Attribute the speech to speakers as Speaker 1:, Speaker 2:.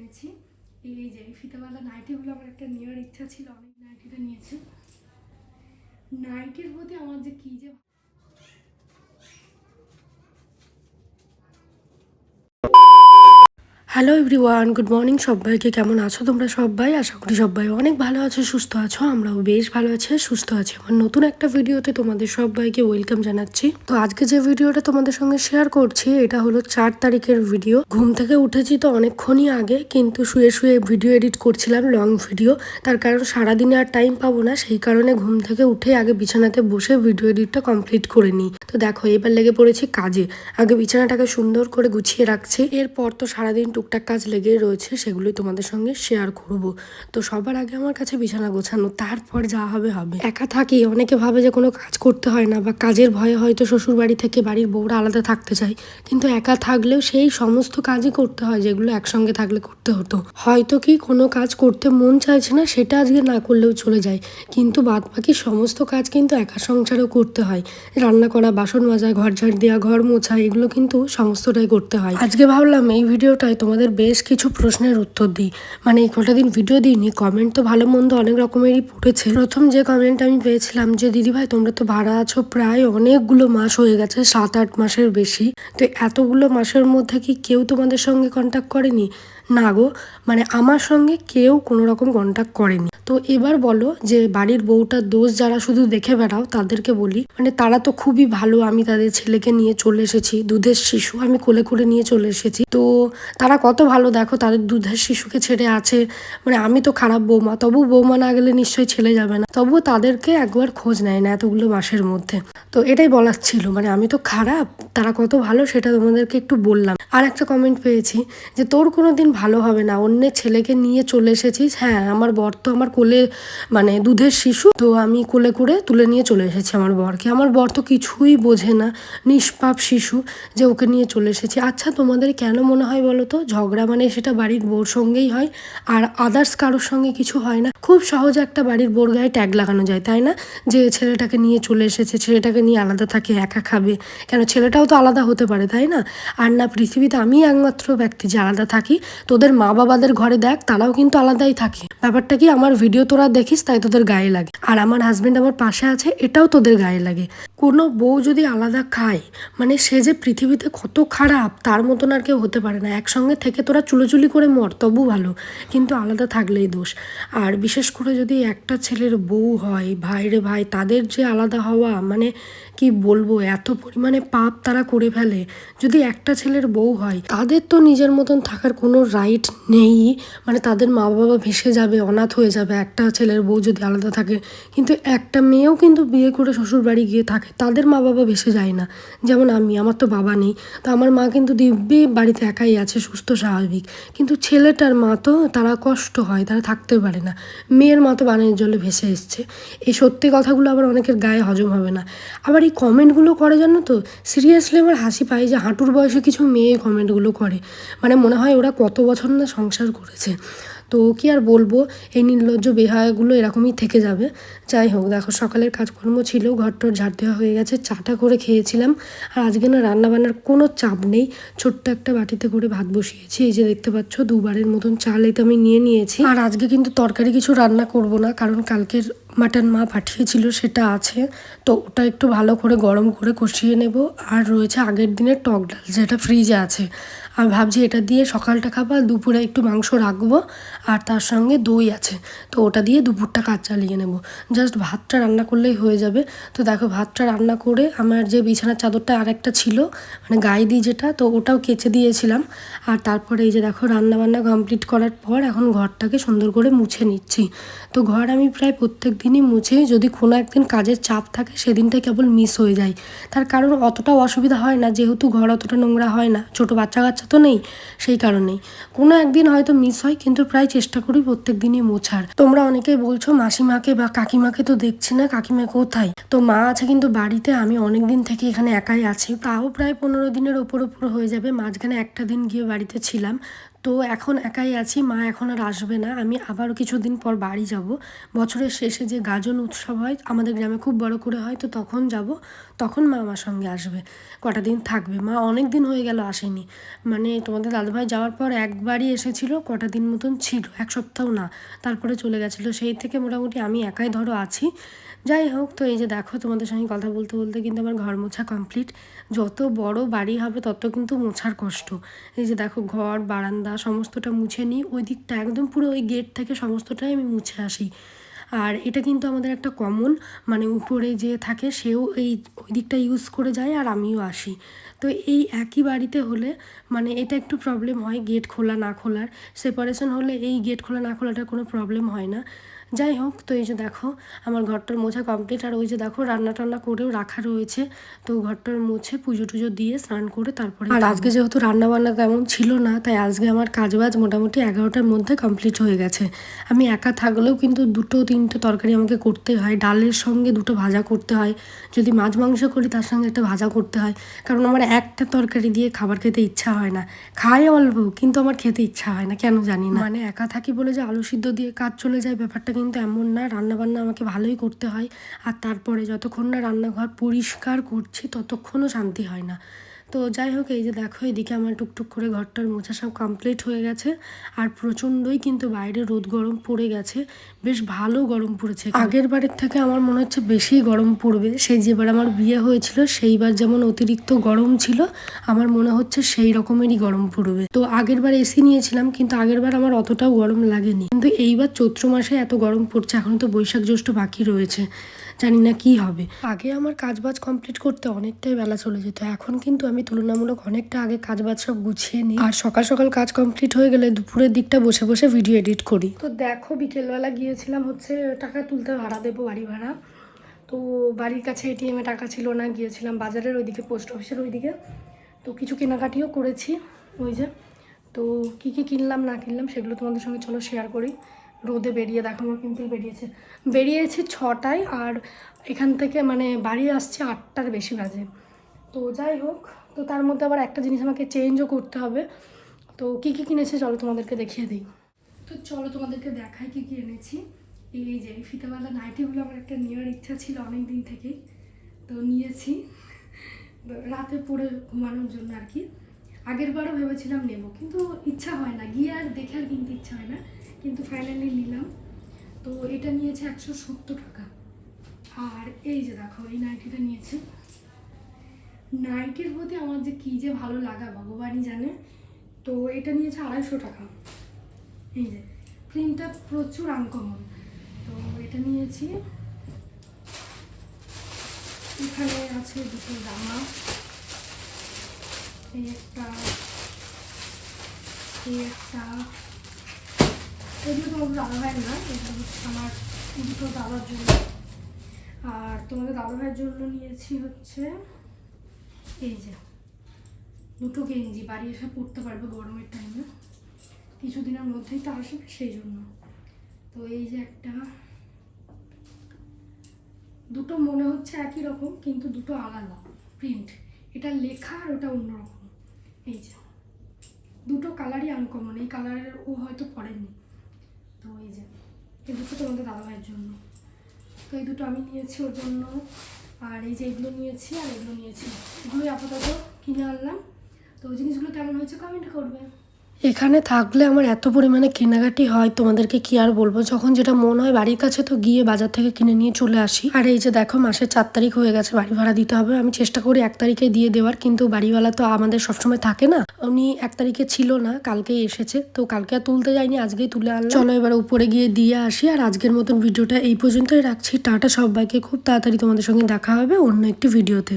Speaker 1: নিয়েছি। এই যে ফিতাওয়ালা নাইটিগুলো আমার একটা নেওয়ার ইচ্ছা ছিল, অনেক নাইটিটা নিয়েছি। নাইটির প্রতি আমার যে কী যে হ্যালো এভরিওয়ান, গুড মর্নিং সবাইকে। কেমন আছো তোমরা সবাই? আশা করি সবাই অনেক ভালো আছো, সুস্থ আছো। আমরাও বেশ ভালো আছি, সুস্থ আছি। আমার নতুন একটা ভিডিওতে তোমাদের সবাইকে ওয়েলকাম জানাচ্ছি। তো আজকে যে ভিডিওটা তোমাদের সঙ্গে শেয়ার করছি এটা হলো 4 তারিখের ভিডিও। ঘুম থেকে উঠেছি তো অনেকক্ষণই আগে, কিন্তু শুয়ে শুয়ে ভিডিও এডিট করছিলাম, লং ভিডিও। তার কারণ সারাদিনে আর টাইম পাবো না, সেই কারণে ঘুম থেকে উঠে আগে বিছানাতে বসে ভিডিও এডিটটা কমপ্লিট করে নিই। তো দেখো এবার লেগে পড়েছি কাজে। আগে বিছানাটাকে সুন্দর করে গুছিয়ে রাখছি, এরপর তো সারাদিন টুকটাক কাজ লেগেই রয়েছে, সেগুলোই তোমাদের সঙ্গে শেয়ার করব। তো সবার আগে আমার কাছে বিছানা গোছানো, তারপর যা হবে হবে। একা থাকি, অনেকে ভাবে যে কোনো কাজ করতে হয় না, বা কাজের ভয়ে হয়তো শ্বশুর বাড়ি থেকে বাড়ির বউরা আলাদা থাকতে চায়, কিন্তু একা থাকলেও সেই সমস্ত কাজই করতে হয় যেগুলো একসঙ্গে থাকলে করতে হতো। হয়তো কি কোনো কাজ করতে মন চাইছে না, সেটা আজকে না করলেও চলে যায়, কিন্তু বাদ বাকি সমস্ত কাজ কিন্তু একা সংসারেও করতে হয়। রান্না করা, বাসন মাজা, ঘর ঝাড় দেওয়া, ঘর মোছা, এগুলো কিন্তু সমস্তটাই করতে হয়। আজকে ভাবলাম এই ভিডিওটায় তোমাদের বেশ কিছু প্রশ্নের উত্তর দিই। মানে এই কটা দিন ভিডিও দিইনি, কমেন্ট তো ভালো মন্দ অনেক রকমেরই পড়েছে। প্রথম যে কমেন্ট আমি পেয়েছিলাম যে দিদিভাই তোমরা তো ভাড়া আছো প্রায় অনেকগুলো মাস হয়ে গেছে, 7-8 মাসের বেশি, তো এতগুলো মাসের মধ্যে কি কেউ তোমাদের সঙ্গে কন্ট্যাক্ট করেনি? না গো, মানে আমার সঙ্গে কেউ কোনো রকম কন্ট্যাক্ট করেনি। তো এবার বলো যে বাড়ির বউটার দোষ যারা শুধু দেখে বেড়াও তাদেরকে বলি, মানে তারা তো খুবই ভালো। আমি তাদের ছেলেকে নিয়ে চলে এসেছি, দুধের শিশু আমি কোলে করে নিয়ে চলে এসেছি, তো তারা কত ভালো দেখো, তাদের দুধের শিশুকে ছেড়ে আছে। মানে আমি তো খারাপ বৌমা, তবু বৌমা না গেলে নিশ্চয়ই ছেলে যাবে না, তবুও তাদেরকে একবার খোঁজ নেয় না এতগুলো মাসের মধ্যে। তো এটাই বলার ছিল, মানে আমি তো খারাপ, তারা কত ভালো সেটা তোমাদেরকে একটু বললাম। আর একটা কমেন্ট পেয়েছি যে তোর কোনো দিন ভালো হবে না, অন্যের ছেলেকে নিয়ে চলে এসেছিস। হ্যাঁ, আমার বর তো আমার কোলে, মানে দুধের শিশু, তো আমি কোলে করে তুলে নিয়ে চলে এসেছি আমার বরকে। আমার বর তো কিছুই বোঝে না, নিষ্পাপ শিশু, যে ওকে নিয়ে চলে এসেছি। আচ্ছা তোমাদের কেন মনে হয় বলো তো ঝগড়া মানে সেটা বাড়ির বউর সঙ্গেই হয়, আর আদার্স কারোর সঙ্গে কিছু হয় না? খুব সহজে একটা বাড়ির বউর গায়ে ট্যাগ লাগানো যায়, তাই না? যে ছেলেটাকে নিয়ে চলে এসেছে, ছেলেটাকে নিয়ে আলাদা থাকে, একা খাবে। কেন, ছেলেটাও তো আলাদা হতে পারে, তাই না? আর না, পৃথিবীতে আমি একমাত্র ব্যক্তি যে আলাদা থাকি। তোদের মা বাবাদের ঘরে দেখ, তারাও কিন্তু আলাদাই থাকে। ব্যাপারটা কি, আমার ভিডিও তোরা দেখিস তাই তোদের গায়ে লাগে, আর আমার হাজবেন্ড আমার পাশে আছে এটাও তোদের গায়ে লাগে। কোনো বউ যদি আলাদা খায়, মানে সে যে পৃথিবীতে কত খারাপ তার মতন আর কেউ হতে পারে না। একসঙ্গে থেকে তোরা চুলোচুলি করে মর, তবু ভালো, কিন্তু আলাদা থাকলেই দোষ। আর বিশেষ করে যদি একটা ছেলের বউ হয়, ভাই রে ভাই, তাদের যে আলাদা হওয়া, মানে কি বলবো, এত পরিমাণে পাপ তারা করে ফেলে। যদি একটা ছেলের বউ হয়, তাদের তো নিজের মতন থাকার কোনো রাইট নেই। মানে তাদের মা বাবা ভেসে যাবে, অনাথ হয়ে যাবে একটা ছেলের বউ যদি আলাদা থাকে। কিন্তু একটা মেয়েও কিন্তু বিয়ে করে শ্বশুর বাড়ি গিয়ে থাকে, তাদের মা বাবা ভেসে যায় না। যেমন আমার তো বাবা নেই, তো আমার মা কিন্তু দিব্যি বাড়িতে একাই আছে, সুস্থ স্বাভাবিক। কিন্তু ছেলেটার মা তো, তারা কষ্ট হয়, তারা থাকতে পারে না। মেয়ের মা তো বানের জলে ভেসে এসছে। এই সত্যি কথাগুলো আবার অনেকের গায়ে হজম হবে না। আবার এই কমেন্টগুলো করে জানো তো, সিরিয়াসলি আমার হাসি পায় যে হাঁটুর বয়সে কিছু মেয়ে কমেন্টগুলো করে। মানে মনে হয় ওরা কত বছর না সংসার করেছে। তো কি আর বলবো, এই নির্লজ্জ বেহায়াগুলো এরকমই থেকে যাবে। যাই হোক, দেখো সকালের কাজকর্ম ছিল, ঘরটর ঝাড় দেওয়া হয়ে গেছে, চাটা করে খেয়েছিলাম। আর আজকে না রান্নাবান্নার কোনো চাপ নেই, ছোট্ট একটা বাটিতে করে ভাত বসিয়েছি। এই যে দেখতে পাচ্ছ, দুবারের মতন চাল এই তো আমি নিয়ে নিয়েছি। আর আজকে কিন্তু তরকারি কিছু রান্না করব না, কারণ কালকের মাটন মা পাঠিয়েছিল সেটা আছে, তো ওটা একটু ভালো করে গরম করে কষিয়ে নেব। আর রয়েছে আগের দিনের টক ডাল, যেটা ফ্রিজে আছে। আমি ভাবছি এটা দিয়ে সকালটা খাবো, আর দুপুরে একটু মাংস রাখবো, আর তার সঙ্গে দই আছে, তো ওটা দিয়ে দুপুরটা কাজ চালিয়ে নেব। জাস্ট ভাতটা রান্না করলেই হয়ে যাবে। তো দেখো ভাতটা রান্না করে আমার যে বিছানার চাদরটা আরেকটা ছিল, মানে গায়ে দিই যেটা, তো ওটাও কেচে দিয়েছিলাম। আর তারপরে এই যে দেখো রান্নাবান্না কমপ্লিট করার পর এখন ঘরটাকে সুন্দর করে মুছে নিচ্ছি। তো ঘর আমি প্রায় প্রত্যেক দিনই মুছি, যদি কোনো একদিন কাজের চাপ থাকে সেদিনটা কেবল মিস হয়ে যায়। তার কারণ অতটাও অসুবিধা হয় না, যেহেতু ঘর অতটা নোংরা হয় না, ছোটো বাচ্চা কাচ্চা তো নেই, সেই কারণেই কোনো একদিন হয়তো মিস হয়, কিন্তু প্রায় চেষ্টা করি প্রত্যেক দিনই মোছার। তোমরা অনেকেই বলছো মাসিমাকে বা কাকিমাকে তো দেখছি না, কাকিমা কোথায়? তো মা আছে কিন্তু বাড়িতে, আমি অনেক দিন থেকে এখানে একাই আছি, তাও প্রায় 15 দিনের ওপর হয়ে যাবে। মাঝখানে একটা দিন গিয়ে বাড়িতে ছিলাম, তো এখন একাই আছি, মা এখন আর আসবে না। আমি আবারও কিছুদিন পর বাড়ি যাব। বছরের শেষে যে গাজন উৎসব হয় আমাদের গ্রামে খুব বড় করে হয়, তো তখন যাব। তখন মা আমার সঙ্গে আসবে, কটা দিন থাকবে। মা অনেক দিন হয়ে গেল আসেনি, মানে তোমাদের দাদুভাই যাওয়ার পর একবারই এসেছিল, কটা দিন মতন ছিল, এক সপ্তাহ না, তারপরে চলে গেছিলো। সেই থেকে মোটামুটি আমি একাই ধরো আছি। যাই হোক, তো এই যে দেখো তোমাদের সঙ্গে কথা বলতে বলতে কিন্তু আমার ঘর মোছা কমপ্লিট। যত বড় বাড়ি হবে তত কিন্তু মোছার কষ্ট। এই যে দেখো ঘর বারান্দা সমস্তটা মুছে নিই, ওই দিকটা একদম পুরো ওই গেট থেকে সমস্তটাই আমি মুছে আসি। আর এটা কিন্তু আমাদের একটা কমন, মানে উপরে যে থাকে সেও ওই দিকটা ইউজ করে যায় আর আমিও আসি। তো এই একই বাড়িতে হলে মানে এটা একটু প্রবলেম হয়, গেট খোলা না খোলার। সেপারেশন হলে এই গেট খোলা না খোলাটার কোনো প্রবলেম হয় না। যাই হোক, তো এই যে দেখো আমার ঘরটার মোছা কমপ্লিট। আর ওই যে দেখো রান্না টান্না করেও রাখা রয়েছে। তো ঘরটার মুছে পুজো টুজো দিয়ে স্নান করে তারপরে, আর আজকে যেহেতু রান্না বান্না তেমন ছিল না, তাই আজকে আমার কাজবাজ মোটামুটি 11টার মধ্যে কমপ্লিট হয়ে গেছে। আমি একা থাকলেও কিন্তু 2-3টে তরকারি আমাকে করতে হয়, ডালের সঙ্গে 2টো ভাজা করতে হয়, যদি মাছ মাংস করি তার সঙ্গে একটা ভাজা করতে হয়, কারণ আমার একটা তরকারি দিয়ে খাবার খেতে ইচ্ছা হয় না। খাই অল্প, কিন্তু আমার খেতে ইচ্ছা হয় না, কেন জানি না। মানে একা থাকি বলে যে আলু সিদ্ধ দিয়ে কাজ চলে যায় ব্যাপারটা কিন্তু এমন না। রান্নাবান্না আমাকে ভালোই করতে হয়। আর তারপরে যতক্ষণ না রান্নাঘর পরিষ্কার করছি ততক্ষণও শান্তি হয় না। তো যাই হোক, এই যে দেখো এদিকে আমার টুকটুক করে ঘরটার মোছা সব কমপ্লিট হয়ে গেছে। আর প্রচণ্ডই কিন্তু বাইরে রোদ গরম পড়ে গেছে, বেশ ভালো গরম পড়েছে। আগের বারের থেকে আমার মনে হচ্ছে বেশি গরম পড়বে। সেই যেবার আমার বিয়ে হয়েছিল সেইবার যেমন অতিরিক্ত গরম ছিল, আমার মনে হচ্ছে সেই রকমেরই গরম পড়বে। তো আগের বার এসি নিয়েছিলাম, কিন্তু আগের বার আমার অতটাও গরম লাগেনি, কিন্তু এইবার চৈত্র মাসে এত গরম পড়ছে। এখন তো বৈশাখ জ্যৈষ্ঠ বাকি রয়েছে, জানি না কি হবে। আগে আমার কাজবাজ কমপ্লিট করতে অনেকটাই বেলা চলে যেত, এখন কিন্তু আমি তুলনামূলক অনেকটা আগে কাজবাজ সব গুছিয়ে নিই। আর সকাল সকাল কাজ কমপ্লিট হয়ে গেলে দুপুরের দিকটা বসে বসে ভিডিও এডিট করি। তো দেখো বিকেলবেলা গিয়েছিলাম হচ্ছে টাকা তুলতে, ভাড়া দেবো, বাড়ি ভাড়া। তো বাড়ির কাছে এটিএমে টাকা ছিল না, গিয়েছিলাম বাজারের ওইদিকে, পোস্ট অফিসের ওইদিকে। তো কিছু কেনাকাটিও করেছি ওই যে। তো কী কী কিনলাম না কিনলাম সেগুলো তোমাদের সঙ্গে চলো শেয়ার করি। রোদে বেরিয়ে দেখো আমার কিন্তু বেরিয়েছি 6টায়, আর এখান থেকে মানে বাড়ি আসছে 8টার বেশি বাজে। তো যাই হোক, তো তার মধ্যে আবার একটা জিনিস আমাকে চেঞ্জও করতে হবে। তো কী কী কিনেছে চলো তোমাদেরকে দেখিয়ে দিই। তো চলো তোমাদেরকে দেখাই কী কী এনেছি। এই যে ফিতাওয়ালা নাইটিগুলো আমার একটা নেওয়ার ইচ্ছা ছিল অনেক দিন থেকেই, তো নিয়েছি রাতে পরে ঘুমানোর জন্য আর কি। আগের বারও ভেবেছিলাম নেব, কিন্তু ইচ্ছা হয় না, গিয়ে আর দেখে আর কিনতে ইচ্ছা হয় না, কিন্তু ফাইনালি নিলাম। তো এটা নিয়েছে 170 টাকা। আর এই যে দেখো এই নাইটিটা নিয়েছে। নাইটির প্রতি আমার যে কী যে ভালো লাগা ভগবানই জানে। তো এটা নিয়েছে 250 টাকা। এই যে প্রিন্টটা প্রচুর আনকমন। তো এটা নিয়েছি। এখানে আছে 2টো জামা, এই একটা, এগুলো তোমাদের দাদাভাইয়ের না, এটা হচ্ছে আমার 2টো দাদার জন্য। আর তোমাদের দাদাভাইয়ের জন্য নিয়েছি হচ্ছে এই যে 2টো গেঞ্জি, বাড়ি এসে পরতে পারবে গরমের টাইমে, কিছুদিনের মধ্যেই তো আসবে সেই জন্য। তো এই যে একটা, 2টো মনে হচ্ছে একই রকম কিন্তু 2টো আলাদা প্রিন্ট, এটা লেখা আর ওটা অন্যরকম। এই যে 2টো কালারই আনকমন, এই কালারের ও হয়তো পরেনি। তো এই যে এই 2টো তোমাদের দাদাভাইয়ের জন্য। তো এই 2টো আমি নিয়েছি ওর জন্য। আর এই যে এগুলো নিয়েছি আর এগুলো নিয়েছি, এগুলোই আপাতত কিনে আনলাম। তো ওই জিনিসগুলো কেমন হয়েছে কমেন্ট করবে। এখানে থাকলে আমার এত পরিমাণে কেনাকাটি হয়, তোমাদেরকে কি আর বলবো। যখন যেটা মন হয় বাড়ির কাছে তো গিয়ে বাজার থেকে কিনে নিয়ে চলে আসি। আর এই যে দেখো মাসের 4 তারিখ হয়ে গেছে, বাড়ি ভাড়া দিতে হবে। আমি চেষ্টা করি 1 তারিখে দিয়ে দেওয়ার, কিন্তু বাড়িওয়ালা তো আমাদের সবসময় থাকে না। উনি 1 তারিখে ছিল না, কালকেই এসেছে। তো কালকে আর তুলতে যাইনি, আজকেই তুলে আনলাম। চলো এবার উপরে গিয়ে দিয়ে আসি। আর আজকের মতন ভিডিওটা এই পর্যন্তই রাখছি। টাটা সবাইকে, খুব তাড়াতাড়ি তোমাদের সঙ্গে দেখা হবে অন্য একটি ভিডিওতে।